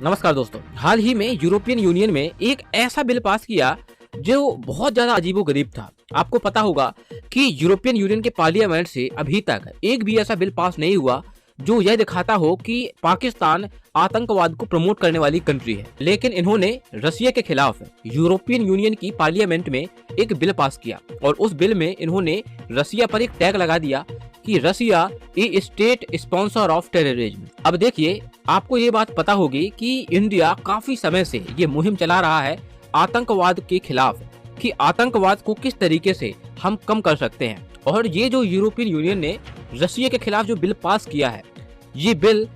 नमस्कार दोस्तों। हाल ही में यूरोपियन यूनियन में एक ऐसा बिल पास किया जो बहुत ज्यादा अजीबोगरीब था। आपको पता होगा कि यूरोपियन यूनियन के पार्लियामेंट से अभी तक एक भी ऐसा बिल पास नहीं हुआ जो यह दिखाता हो कि पाकिस्तान आतंकवाद को प्रमोट करने वाली कंट्री है। लेकिन इन्होंने रसिया के खिलाफ यूरोपियन यूनियन की पार्लियामेंट में एक बिल पास किया और उस बिल में इन्होंने रसिया पर एक टैग लगा दिया कि रसिया ए स्टेट स्पॉन्सर ऑफ टेररिज्म। अब देखिए, आपको ये बात पता होगी कि इंडिया काफी समय से ये मुहिम चला रहा है आतंकवाद के खिलाफ कि आतंकवाद को किस तरीके से हम कम कर सकते हैं। और ये जो यूरोपियन यूनियन ने रसिया के खिलाफ जो बिल पास किया है, ये बिल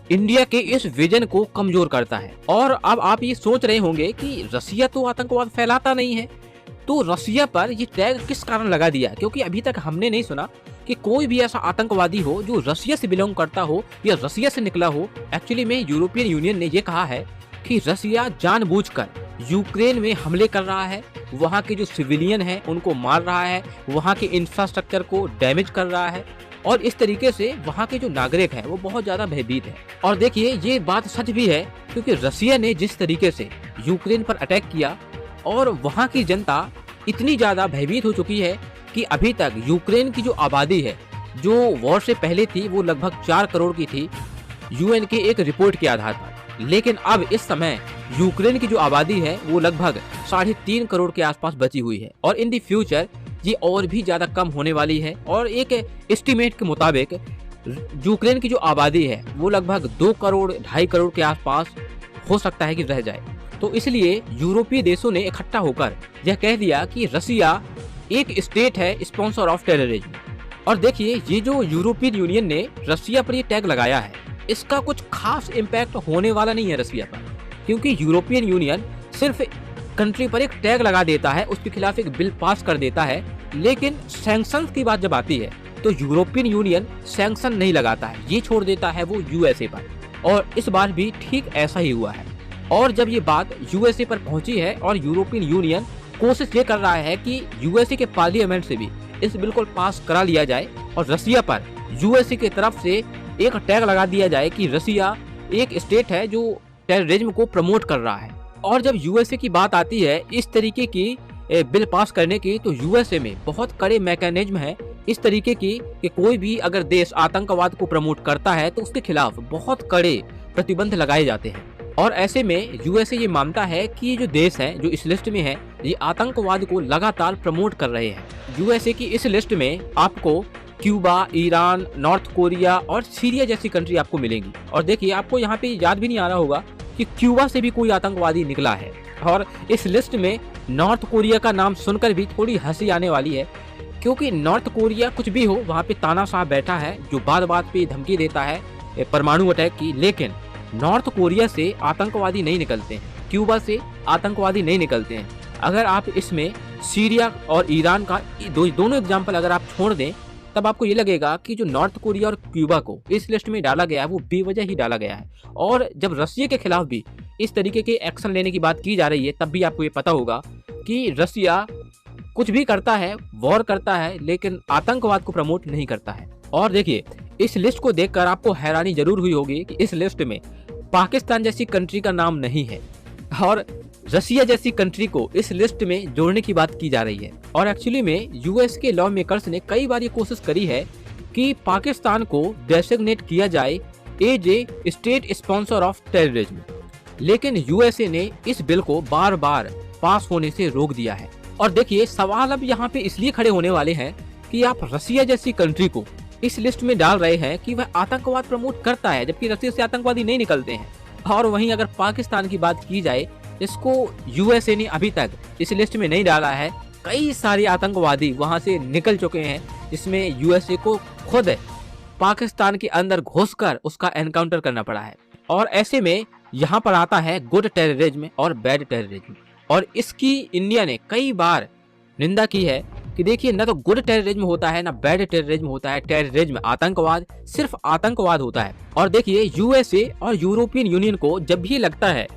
इंडिया के इस विजन को कमजोर करता है। और अब आप ये सोच रहे होंगे कि रसिया तो आतंकवाद फैलाता नहीं है, तो रसिया पर ये टैग किस कारण लगा दिया? क्योंकि अभी तक हमने नहीं सुना कि कोई भी ऐसा आतंकवादी हो जो रसिया से बिलोंग करता हो या रसिया से निकला हो। एक्चुअली में यूरोपियन यूनियन ने ये कहा है कि रसिया जानबूझकर यूक्रेन में हमले कर रहा है, वहाँ के जो सिविलियन हैं उनको मार रहा है, वहाँ के इंफ्रास्ट्रक्चर को डैमेज कर रहा है और इस तरीके से वहाँ के जो नागरिक हैं वो बहुत ज़्यादा भयभीत है। और देखिए, ये बात सच भी है क्योंकि रसिया ने जिस तरीके से यूक्रेन पर अटैक किया और वहाँ की जनता इतनी ज़्यादा भयभीत हो चुकी है कि अभी तक यूक्रेन की जो आबादी है, जो वॉर से पहले थी, वो लगभग 4 करोड़ की थी यूएन के एक रिपोर्ट के आधार पर। लेकिन अब इस समय यूक्रेन की जो आबादी है वो लगभग 3.5 करोड़ के आसपास बची हुई है और इन दी फ्यूचर ये और भी ज़्यादा कम होने वाली है। और एक एस्टीमेट के मुताबिक यूक्रेन की जो आबादी है वो लगभग 2 करोड़ 2.5 करोड़ के आसपास हो सकता है कि रह जाए। तो इसलिए यूरोपीय देशों ने इकट्ठा होकर यह कह दिया कि रसिया एक स्टेट है स्पॉन्सर ऑफ टेररिज्म। और देखिए, ये जो यूरोपियन यूनियन ने रसिया पर ये टैग लगाया है, इसका कुछ खास इम्पैक्ट होने वाला नहीं है रसिया पर, क्योंकि यूरोपियन यूनियन सिर्फ कंट्री पर एक टैग लगा देता है, उसके खिलाफ एक बिल पास कर देता है। लेकिन सैंक्शंस की बात जब आती है तो यूरोपियन यूनियन सैंक्शन नहीं लगाता है, ये छोड़ देता है वो यूएसए पर। और इस बार भी ठीक ऐसा ही हुआ है। और जब ये बात यूएसए पर पहुंची है और यूरोपियन यूनियन कोशिश ये कर रहा है कि यूएसए के पार्लियामेंट से भी इस बिल को पास करा लिया जाए और रसिया पर यूएसए की तरफ से एक टैग लगा दिया जाए कि रसिया एक स्टेट है जो टेररिज्म को प्रमोट कर रहा है। और जब यूएसए की बात आती है इस तरीके की बिल पास करने की, तो यूएसए में बहुत कड़े मैकेनिज्म है इस तरीके की कि कोई भी अगर देश आतंकवाद को प्रमोट करता है तो उसके खिलाफ बहुत कड़े प्रतिबंध लगाए जाते हैं। और ऐसे में यूएसए ये मानता है कि ये जो देश हैं जो इस लिस्ट में है, ये आतंकवाद को लगातार प्रमोट कर रहे हैं। यूएसए की इस लिस्ट में आपको क्यूबा, ईरान, नॉर्थ कोरिया और सीरिया जैसी कंट्री आपको मिलेंगी। और देखिए, आपको यहाँ पे याद भी नहीं आ रहा होगा कि क्यूबा से भी कोई आतंकवादी निकला है। और इस लिस्ट में नॉर्थ कोरिया का नाम सुनकर भी थोड़ी हंसी आने वाली है, क्योंकि नॉर्थ कोरिया कुछ भी हो, वहाँ पे तानाशाह बैठा है जो बात बात पे धमकी देता है परमाणु अटैक की। लेकिन नॉर्थ कोरिया से आतंकवादी नहीं निकलते हैं, क्यूबा से आतंकवादी नहीं निकलते हैं। अगर आप इसमें सीरिया और ईरान का दोनों एग्जाम्पल अगर आप छोड़ दें, तब आपको ये लगेगा कि जो नॉर्थ कोरिया और क्यूबा को इस लिस्ट में डाला गया है वो बेवजह ही डाला गया है। और जब रसिया के खिलाफ भी इस तरीके के एक्शन लेने की बात की जा रही है, तब भी आपको ये पता होगा कि रसिया कुछ भी करता है, वॉर करता है, लेकिन आतंकवाद को प्रमोट नहीं करता है। और देखिए, इस लिस्ट को देखकर आपको हैरानी जरूर हुई होगी कि इस लिस्ट में पाकिस्तान जैसी कंट्री का नाम नहीं है और रसिया जैसी कंट्री को इस लिस्ट में जोड़ने की बात की जा रही है। और एक्चुअली में यूएस के लॉ मेकर्स ने कई बार ये कोशिश करी है कि पाकिस्तान को डेसिग्नेट किया जाए as a state sponsor of terrorism, लेकिन यूएसए ने इस बिल को बार बार पास होने से रोक दिया है। और देखिए, सवाल अब यहाँ पे इसलिए खड़े होने वाले हैं कि आप रसिया जैसी कंट्री को इस लिस्ट में डाल रहे हैं कि वह आतंकवाद प्रमोट करता है, जबकि रसिया से आतंकवादी नहीं निकलते हैं। और वहीं अगर पाकिस्तान की बात की जाए, इसको यूएसए ने अभी तक इस लिस्ट में नहीं डाला है। कई सारे आतंकवादी वहां से निकल चुके हैं, जिसमें यूएसए को खुद पाकिस्तान के अंदर घुसकर उसका एनकाउंटर करना पड़ा है। और ऐसे में यहाँ पर आता है गुड टेररिज्म और बैड टेररिज्म। और इसकी इंडिया ने कई बार निंदा की है कि देखिए, न तो गुड टेररिज्म होता है, ना बैड टेररिज्म होता है। टेररिज्म, आतंकवाद, सिर्फ आतंकवाद होता है। और देखिए, यूएसए और यूरोपियन यूनियन को जब भी लगता है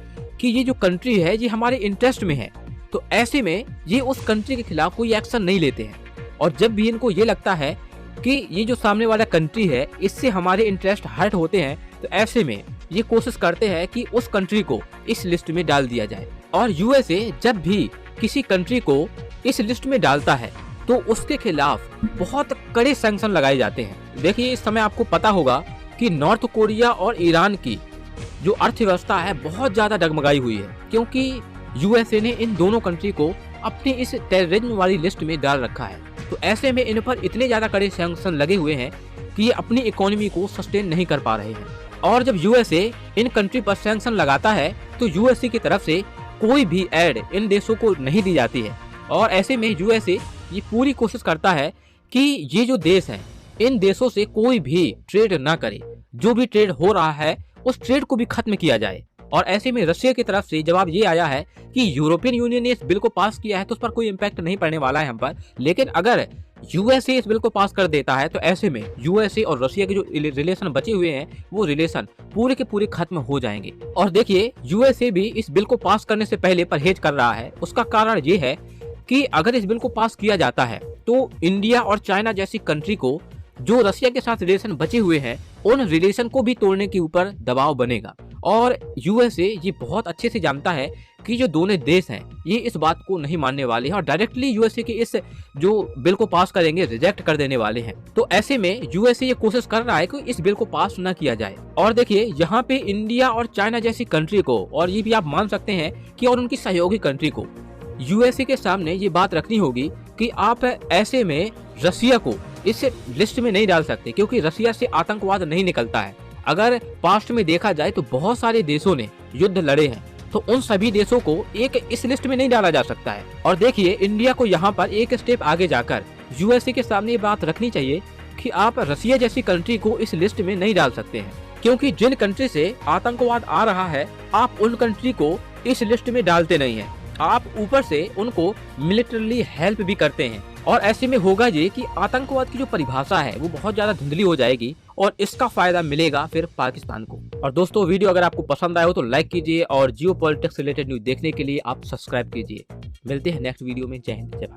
कि ये जो कंट्री है ये हमारे इंटरेस्ट में है, तो ऐसे में ये उस कंट्री के खिलाफ कोई एक्शन नहीं लेते हैं। और जब भी इनको ये लगता है कि ये जो सामने वाला कंट्री है इससे हमारे इंटरेस्ट हर्ट होते हैं, तो ऐसे में ये कोशिश करते हैं कि उस कंट्री को इस लिस्ट में डाल दिया जाए। और यूएसए जब भी किसी कंट्री को इस लिस्ट में डालता है तो उसके खिलाफ बहुत कड़े सैंक्शन लगाए जाते हैं। देखिए, इस समय आपको पता होगा कि नॉर्थ कोरिया और ईरान की जो अर्थव्यवस्था है बहुत ज्यादा डगमगाई हुई है, क्योंकि यूएसए ने इन दोनों कंट्री को अपनी इस टेररिज्म वाली लिस्ट में डाल रखा है। तो ऐसे में इन पर इतने ज्यादा कड़े सैंक्शन लगे हुए हैं कि ये अपनी इकोनॉमी को सस्टेन नहीं कर पा रहे हैं। और जब यूएसए इन कंट्री पर सैंक्शन लगाता है तो यूएसए की तरफ से कोई भी एड इन देशों को नहीं दी जाती है। और ऐसे में यूएसए ये पूरी कोशिश करता है कि ये जो देश हैं इन देशों से कोई भी ट्रेड ना करे, जो भी ट्रेड हो रहा है उस ट्रेड को भी खत्म किया जाए। और ऐसे में रशिया की तरफ से जवाब ये आया है कि यूरोपियन यूनियन ने इस बिल को पास किया है तो उस पर कोई इम्पैक्ट नहीं पड़ने वाला है हम पर, लेकिन अगर यूएसए इस बिल को पास कर देता है तो ऐसे में यूएसए और रशिया के जो रिलेशन बचे हुए हैं वो रिलेशन पूरे के पूरे खत्म हो जाएंगे। और देखिए, यूएसए भी इस बिल को पास करने से पहले परहेज कर रहा है। उसका कारण ये है कि अगर इस बिल को पास किया जाता है तो इंडिया और चाइना जैसी कंट्री को जो रशिया के साथ रिलेशन बचे हुए हैं उन रिलेशन को भी तोड़ने के ऊपर दबाव बनेगा। और यूएसए ये बहुत अच्छे से जानता है कि जो दोनों देश हैं ये इस बात को नहीं मानने वाले हैं और डायरेक्टली यूएसए के इस जो बिल को पास करेंगे रिजेक्ट कर देने वाले हैं। तो ऐसे में यूएसए ये कोशिश कर रहा है कि इस बिल को पास न किया जाए। और देखिए, यहाँ पे इंडिया और चाइना जैसी कंट्री को, और ये भी आप मान सकते हैं कि और उनकी सहयोगी कंट्री को यूएसए के सामने ये बात रखनी होगी कि आप ऐसे में रशिया को इस लिस्ट में नहीं डाल सकते, क्योंकि रशिया से आतंकवाद नहीं निकलता है। अगर पास्ट में देखा जाए तो बहुत सारे देशों ने युद्ध लड़े हैं, तो उन सभी देशों को एक इस लिस्ट में नहीं डाला जा सकता है। और देखिए, इंडिया को यहाँ पर एक स्टेप आगे जाकर यूएसए के सामने ये बात रखनी चाहिए कि आप रशिया जैसी कंट्री को इस लिस्ट में नहीं डाल सकते हैं, क्योंकि जिन कंट्री से आतंकवाद आ रहा है आप उन कंट्री को इस लिस्ट में डालते नहीं है, आप ऊपर से उनको मिलिटरली हेल्प भी करते हैं। और ऐसे में होगा ये कि आतंकवाद की जो परिभाषा है वो बहुत ज्यादा धुंधली हो जाएगी और इसका फायदा मिलेगा फिर पाकिस्तान को। और दोस्तों, वीडियो अगर आपको पसंद आया हो तो लाइक कीजिए और जियो पॉलिटिक्स रिलेटेड न्यूज देखने के लिए आप सब्सक्राइब कीजिए। मिलते हैं नेक्स्ट वीडियो में। जय हिंद, जय भारत।